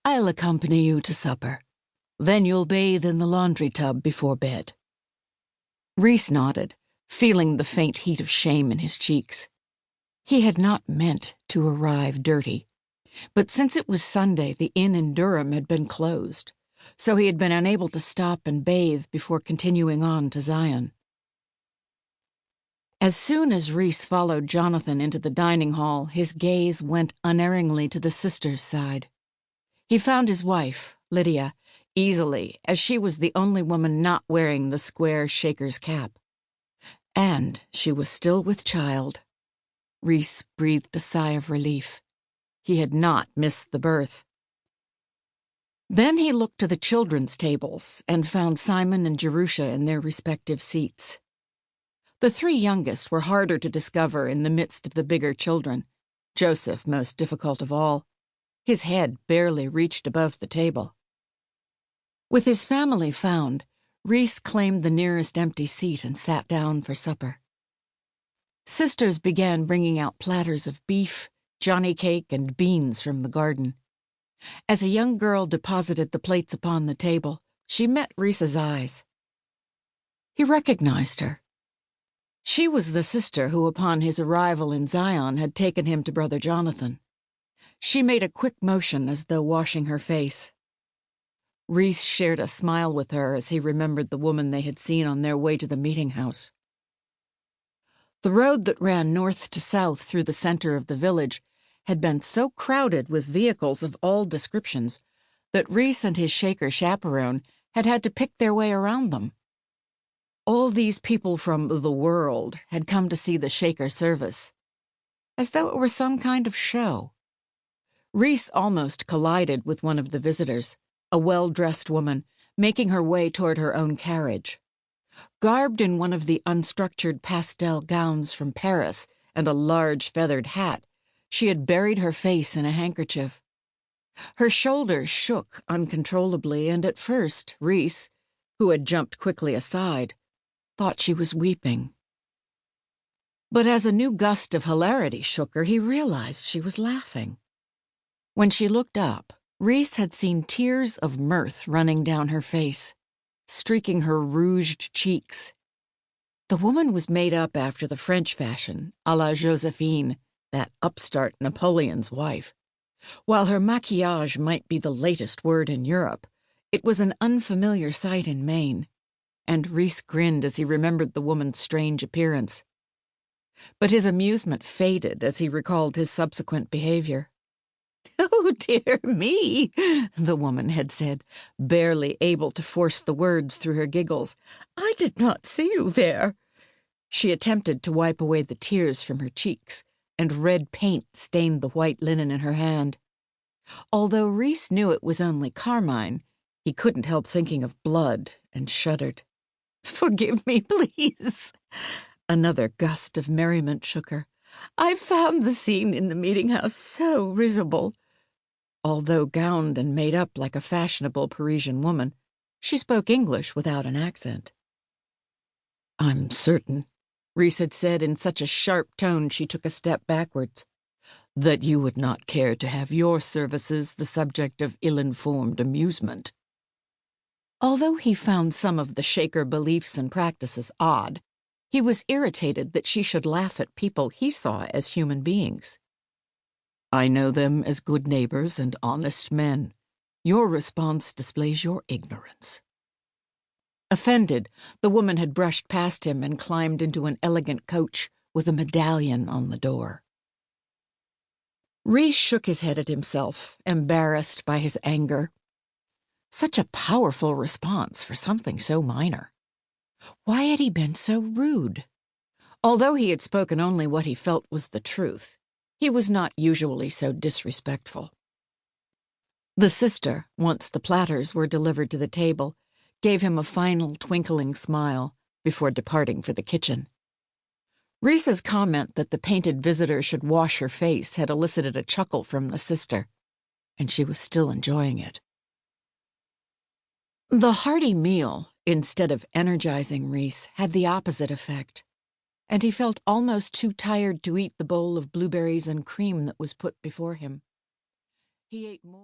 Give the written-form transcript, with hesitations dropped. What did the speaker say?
I'll accompany you to supper. Then you'll bathe in the laundry tub before bed." Rees nodded, feeling the faint heat of shame in his cheeks. He had not meant to arrive dirty, but since it was Sunday, the inn in Durham had been closed, so he had been unable to stop and bathe before continuing on to Zion. As soon as Rees followed Jonathan into the dining hall, his gaze went unerringly to the sister's side. He found his wife, Lydia, easily, as she was the only woman not wearing the square shaker's cap. And she was still with child. Rees breathed a sigh of relief. He had not missed the birth. Then he looked to the children's tables and found Simon and Jerusha in their respective seats. The three youngest were harder to discover in the midst of the bigger children, Joseph most difficult of all. His head barely reached above the table. With his family found, Rees claimed the nearest empty seat and sat down for supper. Sisters began bringing out platters of beef, johnny cake, and beans from the garden. As a young girl deposited the plates upon the table, she met Rees's eyes. He recognized her. She was the sister who, upon his arrival in Zion, had taken him to Brother Jonathan. She made a quick motion as though washing her face. Rees shared a smile with her as he remembered the woman they had seen on their way to the meeting house. The road that ran north to south through the center of the village had been so crowded with vehicles of all descriptions that Rees and his Shaker chaperone had to pick their way around them. All these people from the world had come to see the Shaker service, as though it were some kind of show. Rees almost collided with one of the visitors, a well-dressed woman, making her way toward her own carriage. Garbed in one of the unstructured pastel gowns from Paris and a large feathered hat, she had buried her face in a handkerchief. Her shoulders shook uncontrollably, and at first Rees, who had jumped quickly aside, thought she was weeping. But as a new gust of hilarity shook her, he realized she was laughing. When she looked up, Rees had seen tears of mirth running down her face, streaking her rouged cheeks. The woman was made up after the French fashion, à la Josephine, that upstart Napoleon's wife. While her maquillage might be the latest word in Europe, it was an unfamiliar sight in Maine, and Rees grinned as he remembered the woman's strange appearance. But his amusement faded as he recalled his subsequent behavior. "Oh, dear me," the woman had said, barely able to force the words through her giggles. "I did not see you there." She attempted to wipe away the tears from her cheeks, and red paint stained the white linen in her hand. Although Rees knew it was only carmine, he couldn't help thinking of blood and shuddered. "Forgive me, please." Another gust of merriment shook her. "I found the scene in the meeting house so risible." Although gowned and made up like a fashionable Parisian woman, she spoke English without an accent. "I'm certain," Rees had said in such a sharp tone she took a step backwards, "that you would not care to have your services the subject of ill-informed amusement." Although he found some of the Shaker beliefs and practices odd, he was irritated that she should laugh at people he saw as human beings. "I know them as good neighbors and honest men. Your response displays your ignorance." Offended, the woman had brushed past him and climbed into an elegant coach with a medallion on the door. Rees shook his head at himself, embarrassed by his anger. Such a powerful response for something so minor. Why had he been so rude? Although he had spoken only what he felt was the truth, he was not usually so disrespectful. The sister, once the platters were delivered to the table, gave him a final twinkling smile before departing for the kitchen. Rees's comment that the painted visitor should wash her face had elicited a chuckle from the sister, and she was still enjoying it. The hearty meal, instead of energizing Rees, had the opposite effect, and he felt almost too tired to eat the bowl of blueberries and cream that was put before him. He ate more.